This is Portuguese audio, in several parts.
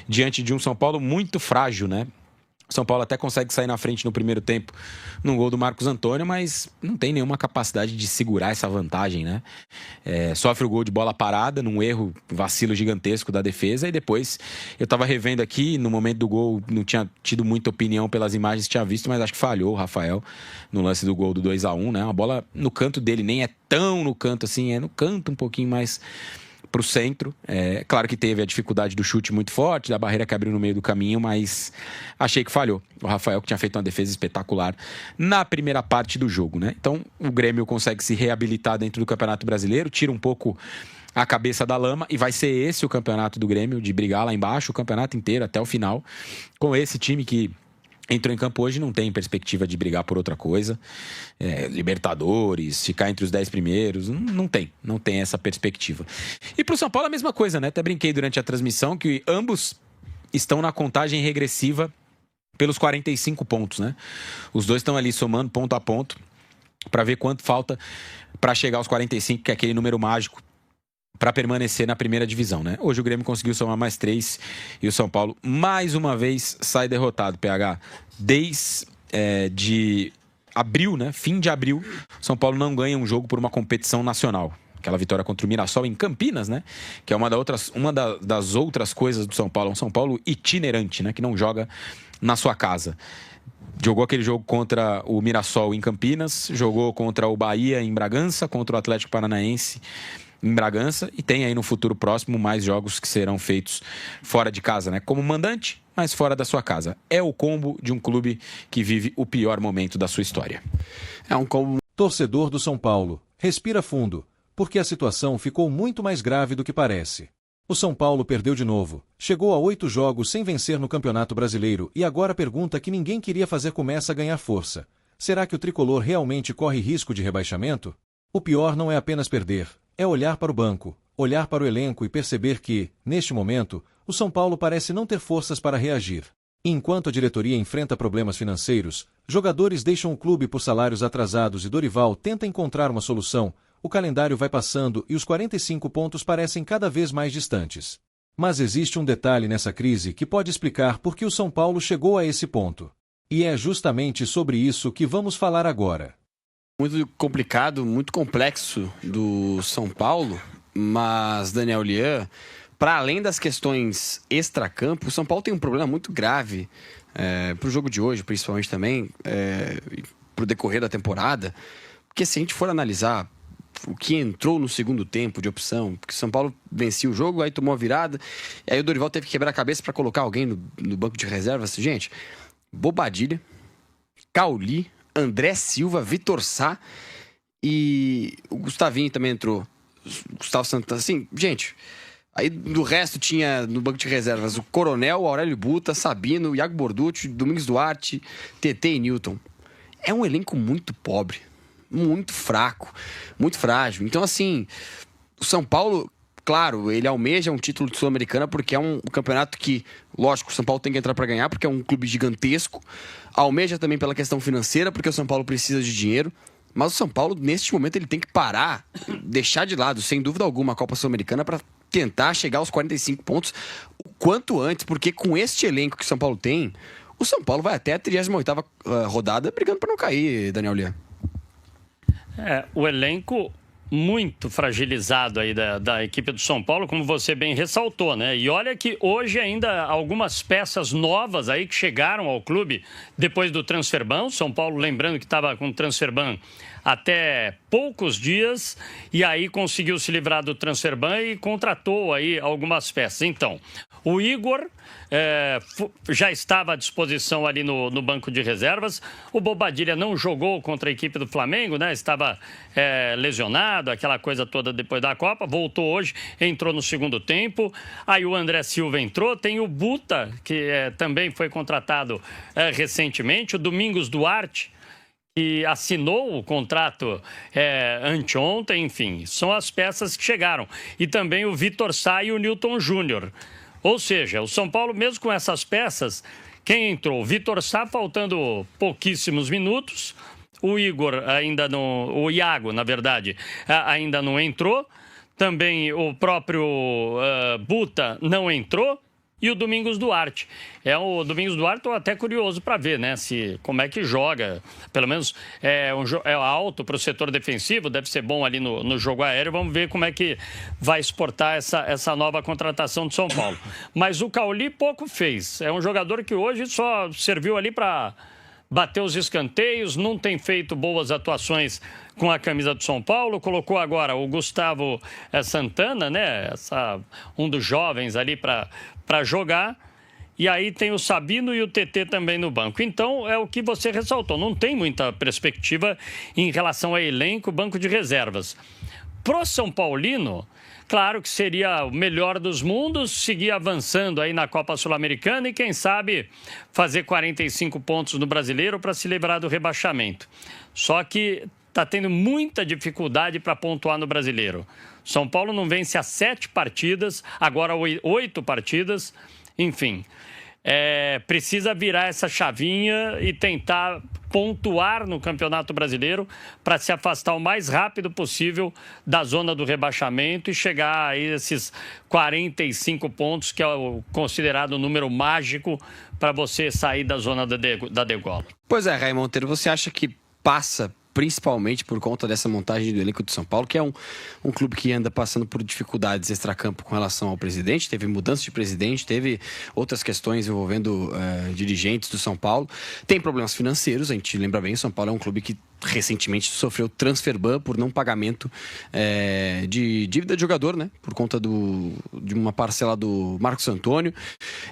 diante de um São Paulo muito frágil, né? São Paulo até consegue sair na frente no primeiro tempo num gol do Marcos Antônio, mas não tem nenhuma capacidade de segurar essa vantagem, né? Sofre o gol de bola parada, num erro, vacilo gigantesco da defesa, e depois eu tava revendo aqui, no momento do gol, não tinha tido muita opinião pelas imagens que tinha visto, mas acho que falhou o Rafael no lance do gol do 2-1, né? Uma bola no canto dele, nem é tão no canto assim, é no canto um pouquinho mais para o centro. Claro que teve a dificuldade do chute muito forte, da barreira que abriu no meio do caminho, mas achei que falhou. O Rafael, que tinha feito uma defesa espetacular na primeira parte do jogo, né? Então o Grêmio consegue se reabilitar dentro do Campeonato Brasileiro, tira um pouco a cabeça da lama, e vai ser esse o campeonato do Grêmio, de brigar lá embaixo o campeonato inteiro até o final, com esse time que entrou em campo hoje, não tem perspectiva de brigar por outra coisa. Libertadores, ficar entre os 10 primeiros, não tem essa perspectiva. E pro São Paulo a mesma coisa, né? Até brinquei durante a transmissão que ambos estão na contagem regressiva pelos 45 pontos, né? Os dois estão ali somando ponto a ponto para ver quanto falta para chegar aos 45, que é aquele número mágico para permanecer na primeira divisão, né? Hoje o Grêmio conseguiu somar mais 3 e o São Paulo, mais uma vez, sai derrotado, PH. Desde abril, né? Fim de abril, São Paulo não ganha um jogo por uma competição nacional. Aquela vitória contra o Mirassol em Campinas, né? Que é uma das outras coisas do São Paulo. Um São Paulo itinerante, né? Que não joga na sua casa. Jogou aquele jogo contra o Mirassol em Campinas, jogou contra o Bahia em Bragança, contra o Atlético Paranaense em Bragança, e tem aí no futuro próximo mais jogos que serão feitos fora de casa, né? Como mandante, mas fora da sua casa. É o combo de um clube que vive o pior momento da sua história. É um combo. Torcedor do São Paulo, respira fundo, porque a situação ficou muito mais grave do que parece. O São Paulo perdeu de novo, chegou a 8 jogos sem vencer no Campeonato Brasileiro e agora a pergunta que ninguém queria fazer começa a ganhar força. Será que o tricolor realmente corre risco de rebaixamento? O pior não é apenas perder. É olhar para o banco, olhar para o elenco e perceber que, neste momento, o São Paulo parece não ter forças para reagir. E enquanto a diretoria enfrenta problemas financeiros, jogadores deixam o clube por salários atrasados e Dorival tenta encontrar uma solução, o calendário vai passando e os 45 pontos parecem cada vez mais distantes. Mas existe um detalhe nessa crise que pode explicar por que o São Paulo chegou a esse ponto. E é justamente sobre isso que vamos falar agora. Muito complicado, muito complexo do São Paulo, mas Daniel Lian, para além das questões extracampo, o São Paulo tem um problema muito grave para o jogo de hoje, principalmente também, para o decorrer da temporada, porque se a gente for analisar o que entrou no segundo tempo de opção, porque o São Paulo vencia o jogo, aí tomou a virada, e aí o Dorival teve que quebrar a cabeça para colocar alguém no banco de reservas. Gente, Bobadilha, Cauli, André Silva, Vitor Sá e o Gustavinho também entrou. Gustavo Santana, assim, gente. Aí do resto tinha no banco de reservas o Coronel, Aurélio Buta, Sabino, Iago Borducci, Domingos Duarte, TT e Newton. É um elenco muito pobre, muito fraco, muito frágil. Então, assim, o São Paulo, claro, ele almeja um título de Sul-Americana porque é um campeonato que, lógico, o São Paulo tem que entrar para ganhar porque é um clube gigantesco. Almeja também pela questão financeira, porque o São Paulo precisa de dinheiro. Mas o São Paulo, neste momento, ele tem que parar, deixar de lado, sem dúvida alguma, a Copa Sul-Americana para tentar chegar aos 45 pontos o quanto antes, porque com este elenco que o São Paulo tem, o São Paulo vai até a 38ª rodada brigando para não cair, Daniel Lian. O elenco muito fragilizado aí da equipe do São Paulo, como você bem ressaltou, né? E olha que hoje ainda algumas peças novas aí que chegaram ao clube depois do transferban. São Paulo, lembrando que estava com o transferban até poucos dias e aí conseguiu se livrar do transferban e contratou aí algumas peças. Então, o Igor já estava à disposição ali no banco de reservas. O Bobadilha não jogou contra a equipe do Flamengo, né? Estava lesionado, aquela coisa toda depois da Copa. Voltou hoje, entrou no segundo tempo. Aí o André Silva entrou. Tem o Buta, que também foi contratado recentemente. O Domingos Duarte, que assinou o contrato anteontem. Enfim, são as peças que chegaram. E também o Vitor Sá e o Newton Júnior. Ou seja, o São Paulo, mesmo com essas peças, quem entrou? Vitor Sá, faltando pouquíssimos minutos. O Igor ainda não... O Iago, na verdade, ainda não entrou. Também o próprio Buta não entrou. e o Domingos Duarte. O Domingos Duarte eu até curioso para ver, né? Como é que joga. Pelo menos é alto para o setor defensivo, deve ser bom ali no jogo aéreo. Vamos ver como é que vai exportar essa nova contratação de São Paulo. Mas o Cauli pouco fez. É um jogador que hoje só serviu ali para bater os escanteios, não tem feito boas atuações com a camisa do São Paulo. Colocou agora o Gustavo Santana, né? Um dos jovens ali para jogar. E aí tem o Sabino e o TT também no banco. Então, é o que você ressaltou. Não tem muita perspectiva em relação a elenco, banco de reservas. Pro São Paulino, claro que seria o melhor dos mundos, seguir avançando aí na Copa Sul-Americana e, quem sabe, fazer 45 pontos no Brasileiro para se livrar do rebaixamento. Só que está tendo muita dificuldade para pontuar no Brasileiro. São Paulo não vence há 7 partidas, agora 8 partidas, enfim. Precisa virar essa chavinha e tentar pontuar no Campeonato Brasileiro para se afastar o mais rápido possível da zona do rebaixamento e chegar a esses 45 pontos, que é o considerado número mágico para você sair da zona da degola. Pois é, Raí Monteiro, você acha que passa principalmente por conta dessa montagem do elenco de São Paulo, que é um clube que anda passando por dificuldades extracampo com relação ao presidente, teve mudança de presidente, teve outras questões envolvendo dirigentes do São Paulo, tem problemas financeiros, a gente lembra bem, o São Paulo é um clube que recentemente sofreu transfer ban por não pagamento de dívida de jogador, né? Por conta de uma parcela do Marcos Antônio.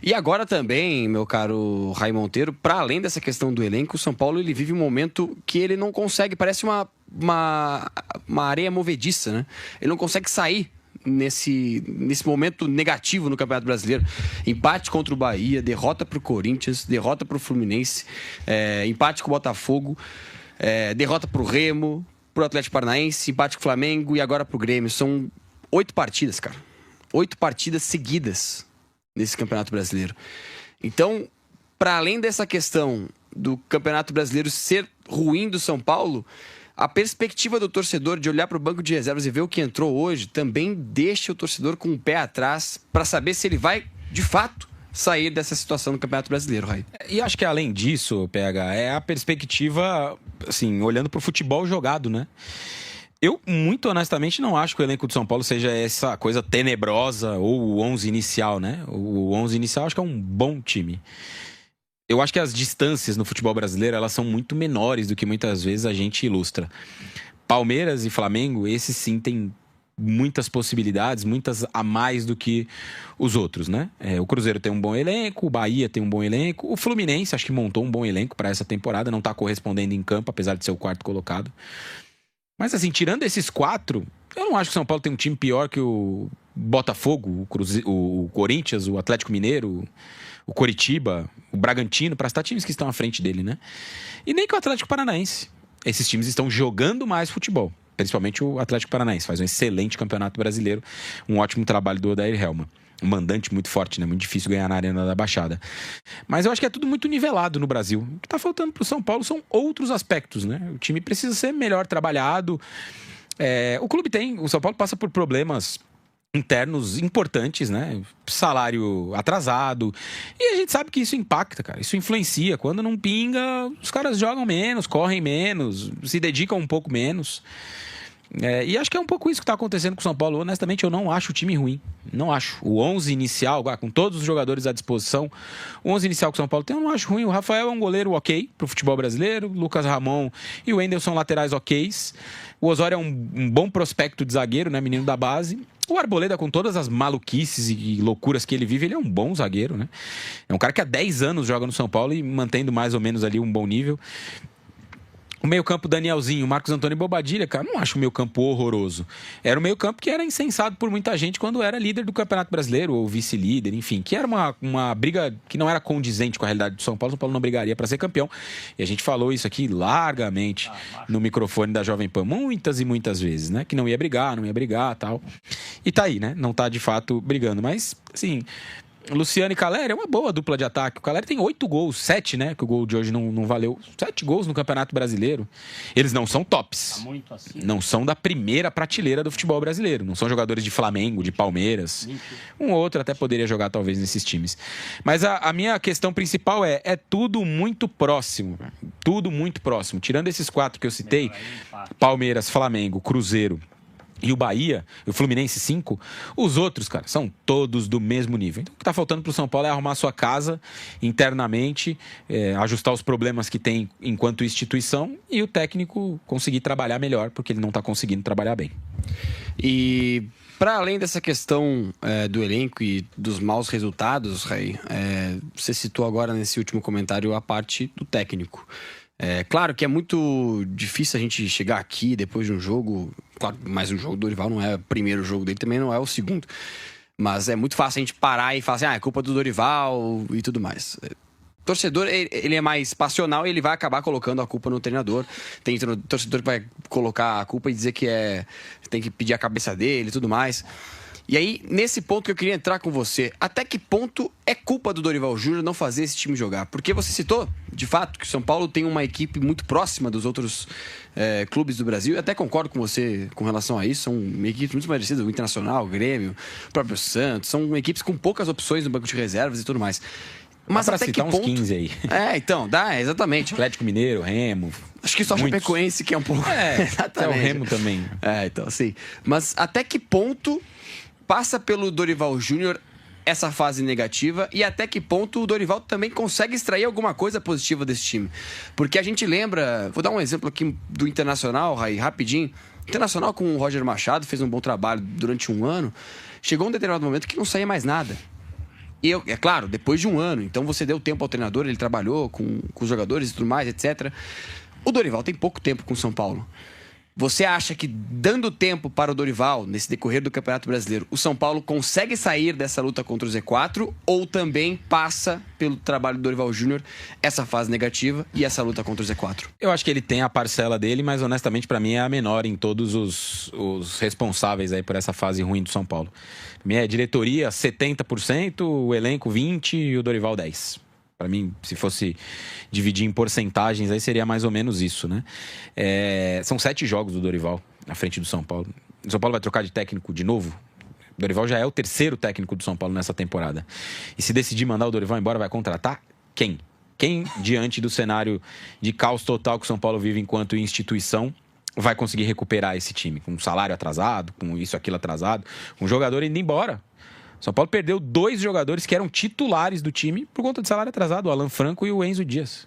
E agora também, meu caro Raí Monteiro, para além dessa questão do elenco, o São Paulo ele vive um momento que ele não consegue, parece uma areia movediça, né? Ele não consegue sair nesse momento negativo no Campeonato Brasileiro. Empate contra o Bahia, derrota para o Corinthians, derrota para o Fluminense, empate com o Botafogo, derrota pro Remo, pro Atlético Paranaense, empate com o Flamengo e agora pro Grêmio. São 8 partidas, cara. 8 partidas seguidas nesse Campeonato Brasileiro. Então, para além dessa questão do Campeonato Brasileiro ser ruim do São Paulo, a perspectiva do torcedor de olhar para o banco de reservas e ver o que entrou hoje também deixa o torcedor com o pé atrás para saber se ele vai, de fato, sair dessa situação no Campeonato Brasileiro, Raí. E acho que além disso, PH, é a perspectiva, assim, olhando para o futebol jogado, né? Eu, muito honestamente, não acho que o elenco de São Paulo seja essa coisa tenebrosa ou o 11 inicial, né? O 11 inicial acho que é um bom time. Eu acho que as distâncias no futebol brasileiro, elas são muito menores do que muitas vezes a gente ilustra. Palmeiras e Flamengo, esses sim têm muitas possibilidades, muitas a mais do que os outros, né? O Cruzeiro tem um bom elenco, o Bahia tem um bom elenco, o Fluminense acho que montou um bom elenco para essa temporada, não está correspondendo em campo, apesar de ser o 4º colocado. Mas assim, tirando esses 4, eu não acho que o São Paulo tem um time pior que o Botafogo, o Corinthians, o Atlético Mineiro, o Coritiba, o Bragantino, para citar times que estão à frente dele, né? E nem que o Atlético Paranaense. Esses times estão jogando mais futebol. Principalmente o Atlético Paranaense, faz um excelente campeonato brasileiro, um ótimo trabalho do Odair Helma. Um mandante muito forte, né? Muito difícil ganhar na Arena da Baixada. Mas eu acho que é tudo muito nivelado no Brasil. O que está faltando para o São Paulo são outros aspectos, né? O time precisa ser melhor trabalhado. O São Paulo passa por problemas internos importantes, né? Salário atrasado. E a gente sabe que isso impacta, cara. Isso influencia. Quando não pinga, os caras jogam menos, correm menos, se dedicam um pouco menos. E acho que é um pouco isso que está acontecendo com o São Paulo. Honestamente, eu não acho o time ruim. Não acho. O 11 inicial, com todos os jogadores à disposição, o 11 inicial que o São Paulo tem, eu não acho ruim. O Rafael é um goleiro ok para o futebol brasileiro. O Lucas Ramon e o Wendel são laterais oks. O Osório é um bom prospecto de zagueiro, né? Menino da base. O Arboleda, com todas as maluquices e loucuras que ele vive, ele é um bom zagueiro, né? É um cara que há 10 anos joga no São Paulo e mantendo mais ou menos ali um bom nível. O meio-campo, Danielzinho, Marcos Antônio e Bobadilha, cara, não acho o meio-campo horroroso. Era o meio-campo que era incensado por muita gente quando era líder do Campeonato Brasileiro, ou vice-líder, enfim, que era uma briga que não era condizente com a realidade do São Paulo. O São Paulo não brigaria para ser campeão. E a gente falou isso aqui largamente no microfone da Jovem Pan, muitas e muitas vezes, né? Que não ia brigar, tal. E tá aí, né? Não tá de fato brigando. Mas, assim, Luciano e Calleri é uma boa dupla de ataque. O Calleri tem 8 gols, 7, né? Que o gol de hoje não valeu. 7 gols no Campeonato Brasileiro. Eles não são tops. Tá muito assim. Não são da primeira prateleira do futebol brasileiro. Não são jogadores de Flamengo, de Palmeiras. Um ou outro até poderia jogar, talvez, nesses times. Mas a minha questão principal é tudo muito próximo. Tudo muito próximo. Tirando esses 4 que eu citei, Palmeiras, Flamengo, Cruzeiro e o Bahia, o Fluminense 5, os outros, cara, são todos do mesmo nível. Então, o que está faltando para o São Paulo é arrumar a sua casa internamente, ajustar os problemas que tem enquanto instituição e o técnico conseguir trabalhar melhor, porque ele não está conseguindo trabalhar bem. E para além dessa questão do elenco e dos maus resultados, Raí, você citou agora nesse último comentário a parte do técnico. Claro que é muito difícil a gente chegar aqui depois de um jogo. Claro, mas o jogo do Dorival não é o primeiro jogo dele, também não é o segundo. Mas é muito fácil a gente parar e falar assim, é culpa do Dorival e tudo mais. Torcedor, ele é mais passional e ele vai acabar colocando a culpa no treinador. Tem torcedor que vai colocar a culpa e dizer que tem que pedir a cabeça dele e tudo mais. E aí, nesse ponto que eu queria entrar com você, até que ponto é culpa do Dorival Júnior não fazer esse time jogar? Porque você citou, de fato, que o São Paulo tem uma equipe muito próxima dos outros clubes do Brasil. Eu até concordo com você com relação a isso. São equipes muito parecidas, o Internacional, o Grêmio, o próprio Santos. São equipes com poucas opções no banco de reservas e tudo mais. Mas dá pra até citar que ponto... uns 15 aí. Então, dá, exatamente. Atlético Mineiro, Remo. Acho que só o Chapecoense que é um pouco... Exatamente. É o Remo também. Então, sim. Mas até que ponto passa pelo Dorival Júnior essa fase negativa e até que ponto o Dorival também consegue extrair alguma coisa positiva desse time? Porque a gente lembra... Vou dar um exemplo aqui do Internacional, Raí, rapidinho. Internacional com o Roger Machado fez um bom trabalho durante um ano. Chegou um determinado momento que não saía mais nada. E é claro, depois de um ano. Então você deu tempo ao treinador, ele trabalhou com os jogadores e tudo mais, etc. O Dorival tem pouco tempo com o São Paulo. Você acha que, dando tempo para o Dorival, nesse decorrer do Campeonato Brasileiro, o São Paulo consegue sair dessa luta contra o Z4 ou também passa pelo trabalho do Dorival Júnior essa fase negativa e essa luta contra o Z4? Eu acho que ele tem a parcela dele, mas honestamente para mim é a menor em todos os responsáveis aí por essa fase ruim do São Paulo. Minha diretoria 70%, o elenco 20% e o Dorival 10%. Para mim, se fosse dividir em porcentagens, aí seria mais ou menos isso, né? São 7 jogos do Dorival na frente do São Paulo. O São Paulo vai trocar de técnico de novo? O Dorival já é o 3º técnico do São Paulo nessa temporada. E se decidir mandar o Dorival embora, vai contratar quem? Quem, diante do cenário de caos total que o São Paulo vive enquanto instituição, vai conseguir recuperar esse time? Com um salário atrasado, com isso, aquilo atrasado, com o jogador indo embora. São Paulo perdeu 2 jogadores que eram titulares do time por conta de salário atrasado, o Alan Franco e o Enzo Dias.